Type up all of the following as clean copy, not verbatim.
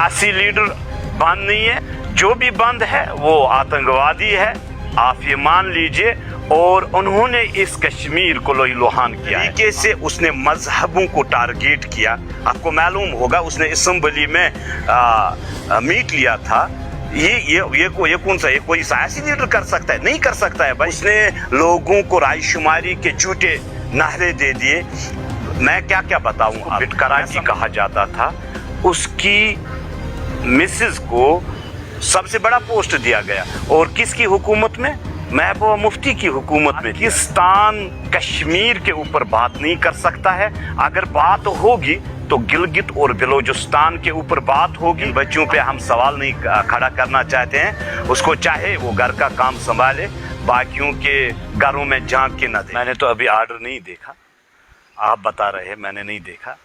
सियासी लीडर बंद नहीं है, जो भी बंद है वो आतंकवादी है, आप ये मान लीजिए। और उन्होंने इस कश्मीर को लोही-लुहान किया है। तरीके से उसने मजहबों को टारगेट किया। आपको मालूम होगा उसने असेंबली में मीट लिया था। ये कौन सा, ये कोई सियासी लीडर कर सकता है? नहीं कर सकता है भाई। उसने लोगों को रायशुमारी के झूठे नारे दे दिए। मैं क्या क्या बताऊं। बिटकराची कहा जाता था, उसकी मिसेस को सबसे बड़ा पोस्ट दिया गया। और किसकी हुकूमत में? महबूबा मुफ्ती की हुकूमत में। पाकिस्तान कश्मीर के ऊपर बात नहीं कर सकता है। अगर बात होगी तो गिलगित और बलोचिस्तान के ऊपर बात होगी। बच्चों पे हम सवाल नहीं खड़ा करना चाहते हैं। उसको चाहे वो घर का काम संभाले, बाकियों के घरों में झांक के न दे। मैंने तो अभी आर्डर नहीं देखा, आप बता रहे हैं, मैंने नहीं देखा।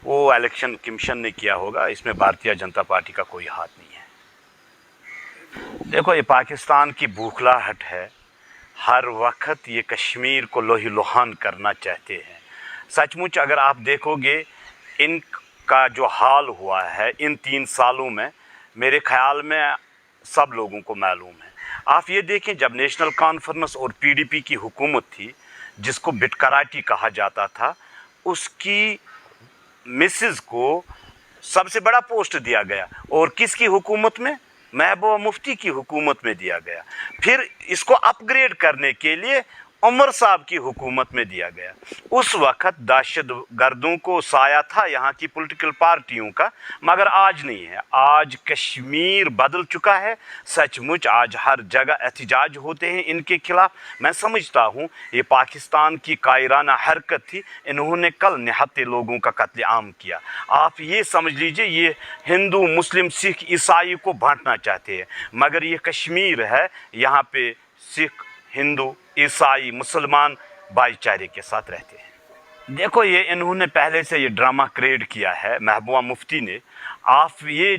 वो इलेक्शन कमीशन ने किया होगा, इसमें भारतीय जनता पार्टी का कोई हाथ नहीं है। देखो, ये पाकिस्तान की बौखलाहट है। हर वक्त ये कश्मीर को लोही-लुहान करना चाहते हैं। सचमुच अगर आप देखोगे इनका जो हाल हुआ है इन 3 सालों में, मेरे ख्याल में सब लोगों को मालूम है। आप ये देखें, जब नेशनल कॉन्फ्रेंस और पीडीपी की हुकूमत थी, जिसको बिटकराची कहा जाता था, उसकी मिसेस को सबसे बड़ा पोस्ट दिया गया। और किसकी हुकूमत में? महबूबा मुफ्ती की हुकूमत में दिया गया। फिर इसको अपग्रेड करने के लिए उमर साहब की हुकूमत में दिया गया। उस वक्त दहशतगर्दों को साया था यहाँ की पॉलिटिकल पार्टियों का, मगर आज नहीं है। आज कश्मीर बदल चुका है। सचमुच आज हर जगह एहतजाज होते हैं इनके खिलाफ। मैं समझता हूँ ये पाकिस्तान की कायराना हरकत थी। इन्होंने कल निहत्ते लोगों का कत्लेआम किया। आप ये समझ लीजिए ये हिंदू, मुस्लिम, सिख, ईसाई को बांटना चाहते हैं। मगर ये कश्मीर है, यहाँ पे सिख, हिंदू, ईसाई, मुसलमान भाईचारे के साथ रहते हैं। देखो, ये इन्होंने पहले से ये ड्रामा क्रिएट किया है महबूबा मुफ्ती ने। आप ये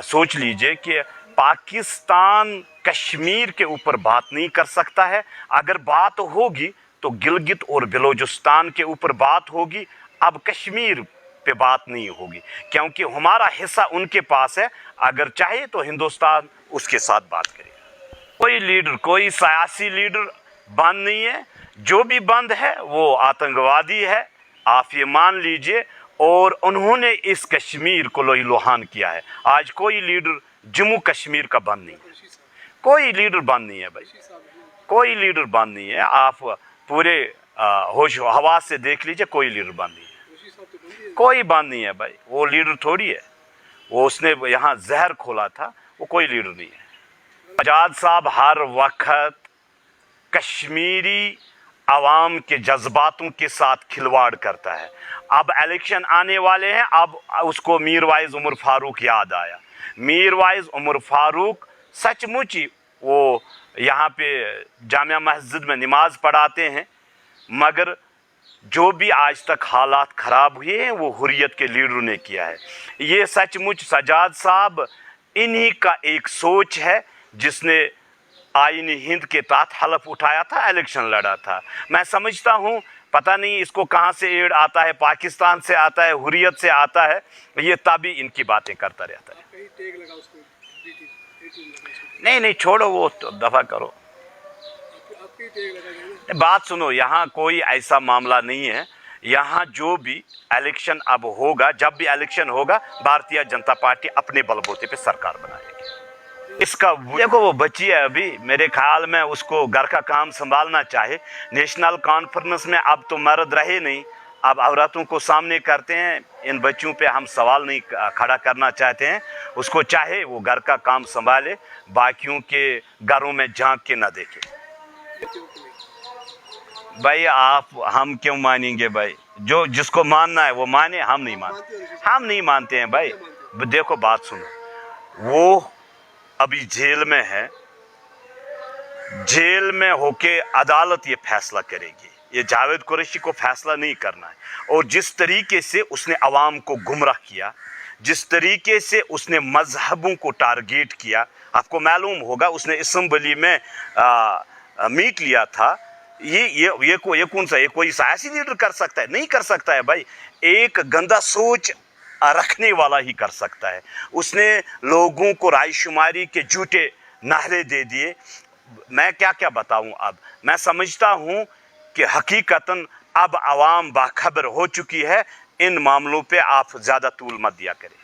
सोच लीजिए कि पाकिस्तान कश्मीर के ऊपर बात नहीं कर सकता है। अगर बात होगी तो गिलगित और बलोचिस्तान के ऊपर बात होगी। अब कश्मीर पे बात नहीं होगी, क्योंकि हमारा हिस्सा उनके पास है। अगर चाहे तो हिंदुस्तान उसके साथ बात करे। कोई लीडर, कोई सियासी लीडर बंद नहीं है, जो भी बंद है वो आतंकवादी है, आप ये मान लीजिए। और उन्होंने इस कश्मीर को लोही-लुहान किया है। आज कोई लीडर जम्मू कश्मीर का बंद नहीं है, कोई लीडर बंद नहीं है भाई, कोई लीडर बंद नहीं है। आप पूरे होश हवास से देख लीजिए, कोई लीडर बंद नहीं है, कोई बंद नहीं है भाई। वो लीडर थोड़ी है, वो उसने यहाँ जहर खोला था, वो कोई लीडर नहीं है। सज्जाद साहब हर वक्त कश्मीरी आवाम के जज्बातों के साथ खिलवाड़ करता है। अब इलेक्शन आने वाले हैं, अब उसको मीरवाइज उमर फारूक याद आया। मीरवाइज उमर फारूक सचमुच ही वो यहाँ पे जामिया मस्जिद में नमाज पढ़ाते हैं, मगर जो भी आज तक हालात ख़राब हुए हैं वो हुर्रियत के लीडरों ने किया है। ये सचमुच सज्जाद साहब इन्हीं का एक सोच है, जिसने आईन हिंद के तहत हलफ उठाया था, इलेक्शन लड़ा था। मैं समझता हूँ पता नहीं इसको कहाँ से एड आता है, पाकिस्तान से आता है, हुर्रियत से आता है, ये तभी इनकी बातें करता रहता है। नहीं छोड़ो, वो तो दफा करो। बात सुनो, यहाँ कोई ऐसा मामला नहीं है। यहाँ जो भी इलेक्शन अब होगा, जब भी इलेक्शन होगा, भारतीय जनता पार्टी अपने बलबूते पे सरकार बनाएगी। इसका देखो, वो बच्ची है अभी, मेरे ख्याल में उसको घर का काम संभालना चाहे। नेशनल कॉन्फ्रेंस में अब तो मर्द रहे नहीं, अब औरतों को सामने करते हैं। इन बच्चों पे हम सवाल नहीं खड़ा करना चाहते हैं। उसको चाहे वो घर का काम संभाले, बाकियों के घरों में झांक के ना देखे। भाई हम क्यों मानेंगे भाई? जो जिसको मानना है वो माने, हम नहीं मानते हैं भाई। देखो बात सुनो, वो अभी जेल में है, जेल में होके अदालत ये फैसला करेगी। ये जावेद कुरैशी को फैसला नहीं करना है। और जिस तरीके से उसने अवाम को गुमराह किया, जिस तरीके से उसने मजहबों को टारगेट किया, आपको मालूम होगा उसने असेंबली में मीट लिया था। ये कौन सा, ये कोई सियासी लीडर कर सकता है? नहीं कर सकता है भाई। एक गंदा सोच رکھنے والا ہی کر سکتا ہے۔ اس نے لوگوں کو رائے شماری کے جھوٹے نعرے دے دیے۔ میں کیا کیا بتاؤں اب، میں سمجھتا ہوں کہ حقیقتاً اب عوام باخبر ہو چکی ہے۔ ان معاملوں پہ آپ زیادہ طول مت دیا کریں۔